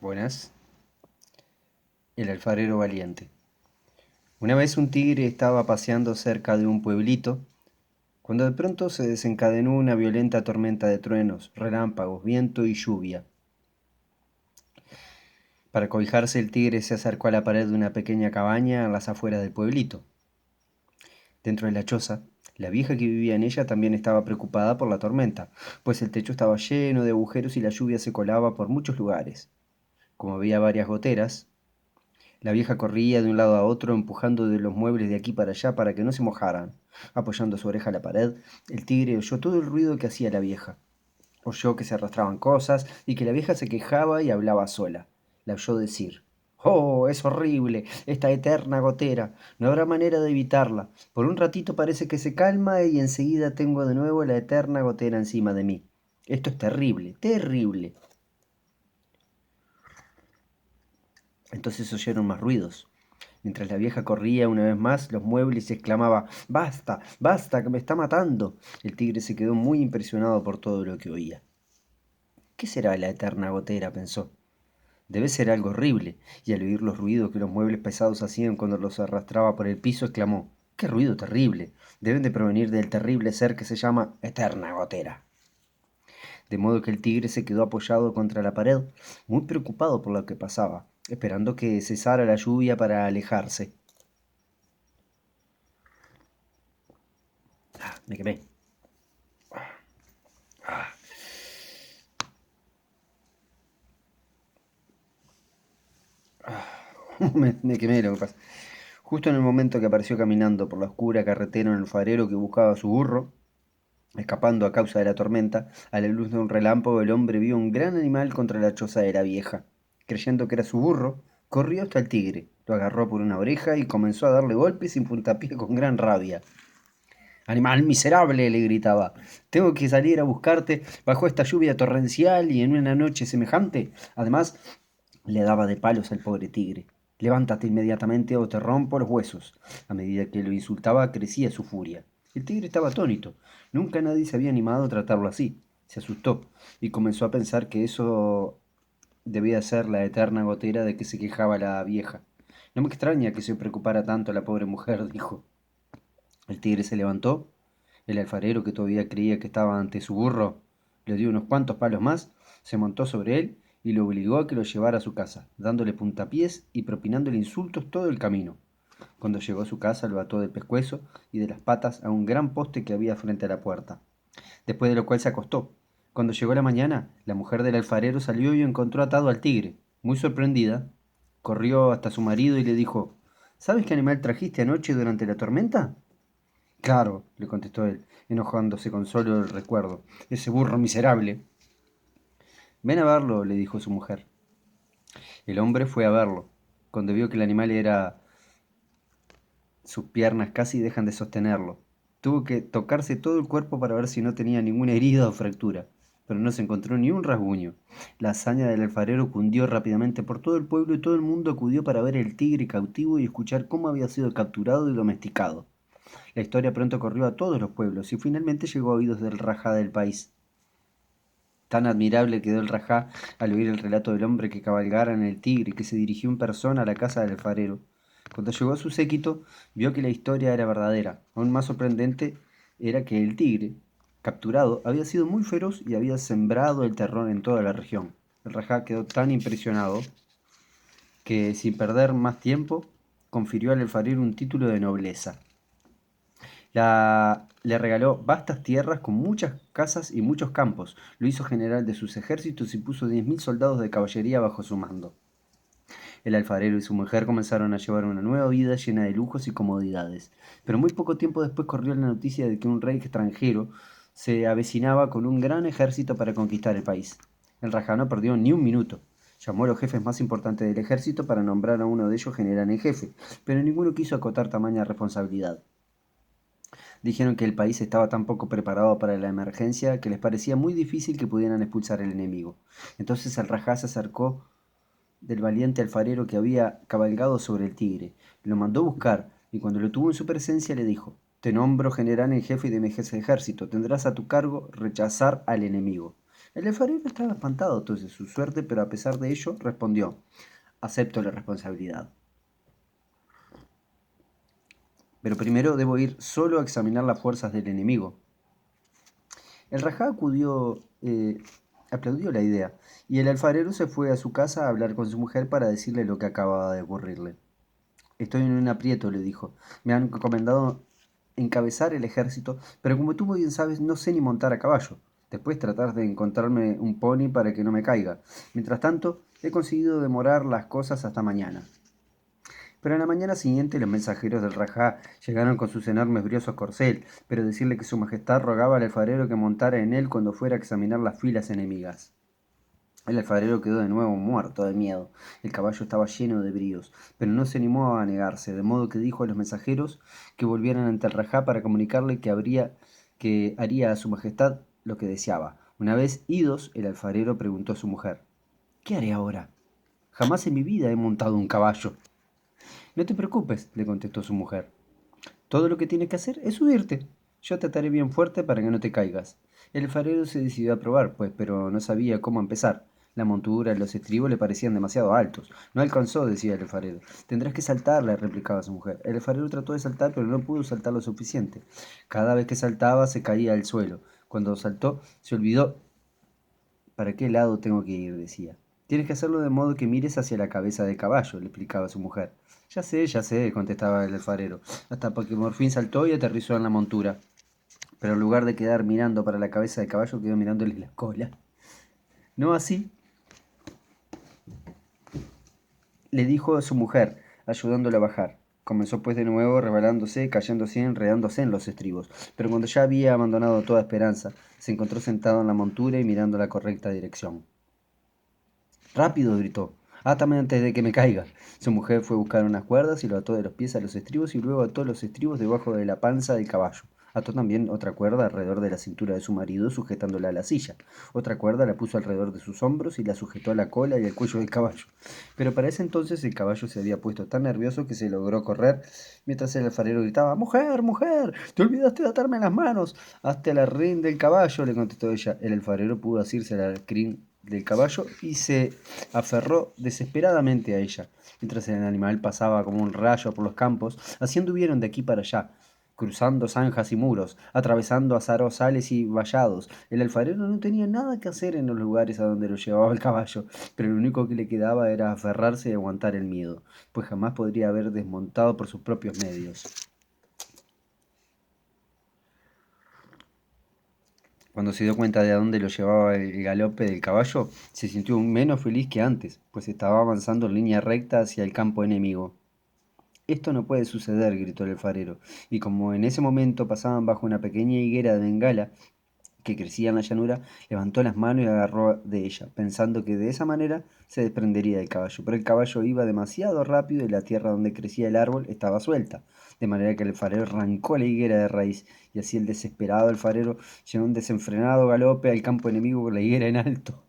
Buenas. El alfarero valiente. Una vez un tigre estaba paseando cerca de un pueblito, cuando de pronto se desencadenó una violenta tormenta de truenos, relámpagos, viento y lluvia. Para cobijarse el tigre se acercó a la pared de una pequeña cabaña a las afueras del pueblito. Dentro de la choza, la vieja que vivía en ella también estaba preocupada por la tormenta, pues el techo estaba lleno de agujeros y la lluvia se colaba por muchos lugares. Como había varias goteras, la vieja corría de un lado a otro empujando de los muebles de aquí para allá para que no se mojaran. Apoyando su oreja a la pared, el tigre oyó todo el ruido que hacía la vieja. Oyó que se arrastraban cosas y que la vieja se quejaba y hablaba sola. La oyó decir: «Oh, es horrible, esta eterna gotera. No habrá manera de evitarla. Por un ratito parece que se calma y enseguida tengo de nuevo la eterna gotera encima de mí. Esto es terrible, terrible». Entonces oyeron más ruidos. Mientras la vieja corría una vez más los muebles y exclamaba: «¡Basta! ¡Basta! ¡Que me está matando!». El tigre se quedó muy impresionado por todo lo que oía. «¿Qué será la eterna gotera?», pensó. «Debe ser algo horrible». Y al oír los ruidos que los muebles pesados hacían cuando los arrastraba por el piso, exclamó: «¡Qué ruido terrible! Deben de provenir del terrible ser que se llama eterna gotera». De modo que el tigre se quedó apoyado contra la pared, muy preocupado por lo que pasaba, esperando que cesara la lluvia para alejarse. Me quemé. Me quemé, lo que pasa. Justo en el momento que apareció caminando por la oscura carretera un alfarero que buscaba a su burro, escapando a causa de la tormenta, a la luz de un relámpago el hombre vio un gran animal contra la choza de la vieja. Creyendo que era su burro, corrió hasta el tigre, lo agarró por una oreja y comenzó a darle golpes sin puntapié con gran rabia. «Animal miserable», le gritaba, «tengo que salir a buscarte bajo esta lluvia torrencial y en una noche semejante». Además, le daba de palos al pobre tigre. «Levántate inmediatamente o te rompo los huesos». A medida que lo insultaba, crecía su furia. El tigre estaba atónito. Nunca nadie se había animado a tratarlo así. Se asustó y comenzó a pensar que eso debía ser la eterna gotera de que se quejaba la vieja. «No me extraña que se preocupara tanto la pobre mujer», dijo. El tigre se levantó. El alfarero, que todavía creía que estaba ante su burro, le dio unos cuantos palos más, se montó sobre él y lo obligó a que lo llevara a su casa, dándole puntapiés y propinándole insultos todo el camino. Cuando llegó a su casa lo ató del pescuezo y de las patas a un gran poste que había frente a la puerta, después de lo cual se acostó. Cuando llegó la mañana, la mujer del alfarero salió y encontró atado al tigre. Muy sorprendida, corrió hasta su marido y le dijo: «¿Sabes qué animal trajiste anoche durante la tormenta?». «Claro», le contestó él, enojándose con solo el recuerdo, «ese burro miserable». «Ven a verlo», le dijo su mujer. El hombre fue a verlo. Cuando vio que el animal era... sus piernas casi dejan de sostenerlo. Tuvo que tocarse todo el cuerpo para ver si no tenía ninguna herida o fractura, pero no se encontró ni un rasguño. La hazaña del alfarero cundió rápidamente por todo el pueblo y todo el mundo acudió para ver el tigre cautivo y escuchar cómo había sido capturado y domesticado. La historia pronto corrió a todos los pueblos y finalmente llegó a oídos del rajá del país. Tan admirable quedó el rajá al oír el relato del hombre que cabalgara en el tigre y que se dirigió en persona a la casa del alfarero. Cuando llegó a su séquito, vio que la historia era verdadera. Aún más sorprendente era que el tigre, capturado, había sido muy feroz y había sembrado el terror en toda la región. El rajá quedó tan impresionado que, sin perder más tiempo, confirió al alfarero un título de nobleza. Le regaló vastas tierras con muchas casas y muchos campos, lo hizo general de sus ejércitos y puso 10.000 soldados de caballería bajo su mando. El alfarero y su mujer comenzaron a llevar una nueva vida llena de lujos y comodidades, pero muy poco tiempo después corrió la noticia de que un rey extranjero se avecinaba con un gran ejército para conquistar el país. El rajá no perdió ni un minuto. Llamó a los jefes más importantes del ejército para nombrar a uno de ellos general en jefe, pero ninguno quiso acotar tamaña responsabilidad. Dijeron que el país estaba tan poco preparado para la emergencia que les parecía muy difícil que pudieran expulsar al enemigo. Entonces el rajá se acercó del valiente alfarero que había cabalgado sobre el tigre, lo mandó buscar y cuando lo tuvo en su presencia le dijo: «Te nombro general en jefe de mi ejército, tendrás a tu cargo rechazar al enemigo». El alfarero estaba espantado entonces de su suerte, pero a pesar de ello respondió: acepto la responsabilidad. Pero primero debo ir solo a examinar las fuerzas del enemigo. El rajá aplaudió la idea, y el alfarero se fue a su casa a hablar con su mujer para decirle lo que acababa de ocurrirle. Estoy en un aprieto, le dijo. Me han encomendado encabezar el ejército, pero como tú muy bien sabes, no sé ni montar a caballo. Después tratar de encontrarme un pony para que no me caiga. Mientras tanto, he conseguido demorar las cosas hasta mañana. Pero en la mañana siguiente los mensajeros del Rajá llegaron con sus enormes briosos corcel, pero decirle que su majestad rogaba al alfarero que montara en él cuando fuera a examinar las filas enemigas. El alfarero quedó de nuevo muerto de miedo. El caballo estaba lleno de bríos, pero no se animó a negarse, de modo que dijo a los mensajeros que volvieran ante el rajá para comunicarle que haría a su majestad lo que deseaba. Una vez idos, el alfarero preguntó a su mujer: ¿qué haré ahora? Jamás en mi vida he montado un caballo. No te preocupes, le contestó su mujer. Todo lo que tienes que hacer es subirte. Yo te ataré bien fuerte para que no te caigas. El alfarero se decidió a probar, pues, pero no sabía cómo empezar. La montura y los estribos le parecían demasiado altos. No alcanzó, decía el alfarero. Tendrás que saltar, le replicaba su mujer. El alfarero trató de saltar, pero no pudo saltar lo suficiente. Cada vez que saltaba se caía al suelo. Cuando saltó, se olvidó. ¿Para qué lado tengo que ir?, decía. Tienes que hacerlo de modo que mires hacia la cabeza del caballo, le explicaba su mujer. Ya sé, contestaba el alfarero, hasta que por fin saltó y aterrizó en la montura. Pero en lugar de quedar mirando para la cabeza del caballo, quedó mirándole la cola. No así, le dijo a su mujer, ayudándole a bajar. Comenzó pues de nuevo, rebalándose, cayéndose y enredándose en los estribos. Pero cuando ya había abandonado toda esperanza, se encontró sentado en la montura y mirando la correcta dirección. ¡Rápido!, gritó. ¡Átame antes de que me caiga! Su mujer fue a buscar unas cuerdas y lo ató de los pies a los estribos y luego ató los estribos debajo de la panza del caballo. Ató también otra cuerda alrededor de la cintura de su marido, sujetándola a la silla. Otra cuerda la puso alrededor de sus hombros y la sujetó a la cola y al cuello del caballo. Pero para ese entonces el caballo se había puesto tan nervioso que se logró correr, mientras el alfarero gritaba: ¡Mujer, mujer! ¡Te olvidaste de atarme las manos! Hazte la rin del caballo, le contestó ella. El alfarero pudo asirse la crin del caballo y se aferró desesperadamente a ella, mientras el animal pasaba como un rayo por los campos. Así anduvieron de aquí para allá, cruzando zanjas y muros, atravesando azarosales y vallados. El alfarero no tenía nada que hacer en los lugares a donde lo llevaba el caballo, pero lo único que le quedaba era aferrarse y aguantar el miedo, pues jamás podría haber desmontado por sus propios medios. Cuando se dio cuenta de a dónde lo llevaba el galope del caballo, se sintió menos feliz que antes, pues estaba avanzando en línea recta hacia el campo enemigo. Esto no puede suceder, gritó el alfarero, y como en ese momento pasaban bajo una pequeña higuera de bengala que crecía en la llanura, levantó las manos y agarró de ella, pensando que de esa manera se desprendería del caballo. Pero el caballo iba demasiado rápido y la tierra donde crecía el árbol estaba suelta, de manera que el alfarero arrancó la higuera de raíz, y así el desesperado alfarero llegó un desenfrenado galope al campo enemigo con la higuera en alto.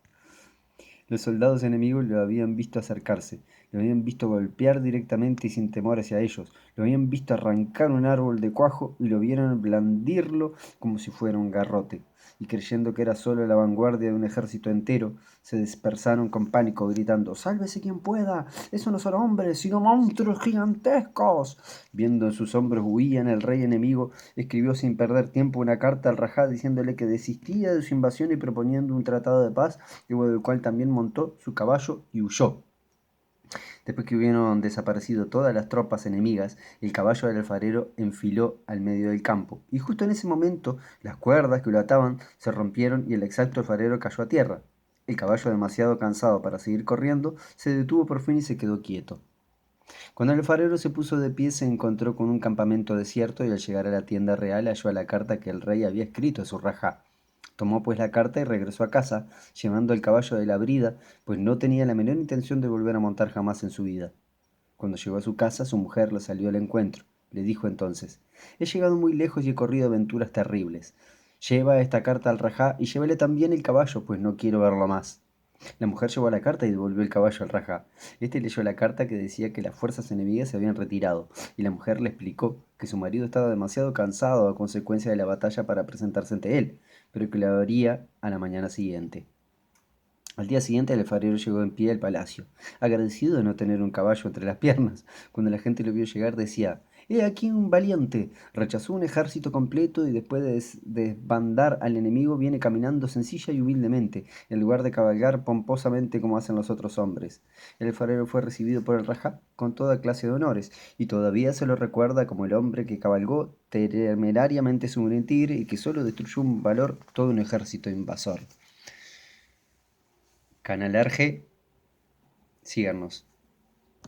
Los soldados enemigos lo habían visto acercarse, lo habían visto golpear directamente y sin temor hacia ellos, lo habían visto arrancar un árbol de cuajo y lo vieron blandirlo como si fuera un garrote. Y creyendo que era solo la vanguardia de un ejército entero, se dispersaron con pánico, gritando: ¡Sálvese quien pueda! ¡Esos no son hombres, sino monstruos gigantescos! Viendo en sus hombros huían, el rey enemigo escribió sin perder tiempo una carta al rajá diciéndole que desistía de su invasión y proponiendo un tratado de paz, luego del cual también montó su caballo y huyó. Después que hubieron desaparecido todas las tropas enemigas, el caballo del alfarero enfiló al medio del campo, y justo en ese momento las cuerdas que lo ataban se rompieron y el exacto alfarero cayó a tierra. El caballo, demasiado cansado para seguir corriendo, se detuvo por fin y se quedó quieto. Cuando el alfarero se puso de pie, se encontró con un campamento desierto y al llegar a la tienda real halló la carta que el rey había escrito a su rajá. Tomó pues la carta y regresó a casa, llevando el caballo de la brida, pues no tenía la menor intención de volver a montar jamás en su vida. Cuando llegó a su casa, su mujer le salió al encuentro. Le dijo entonces: He llegado muy lejos y he corrido aventuras terribles. Lleva esta carta al rajá y llévele también el caballo, pues no quiero verlo más. La mujer llevó la carta y devolvió el caballo al rajá. Este leyó la carta que decía que las fuerzas enemigas se habían retirado, y la mujer le explicó que su marido estaba demasiado cansado a consecuencia de la batalla para presentarse ante él, pero que lo haría a la mañana siguiente. Al día siguiente el alfarero llegó en pie al palacio, agradecido de no tener un caballo entre las piernas. Cuando la gente lo vio llegar decía, «He aquí un valiente. Rechazó un ejército completo y después de desbandar al enemigo viene caminando sencilla y humildemente, en lugar de cabalgar pomposamente como hacen los otros hombres». El alfarero fue recibido por el rajá con toda clase de honores, y todavía se lo recuerda como el hombre que cabalgó temerariamente sobre un tigre y que solo destruyó un valor todo un ejército invasor. Canal Arge, síganos.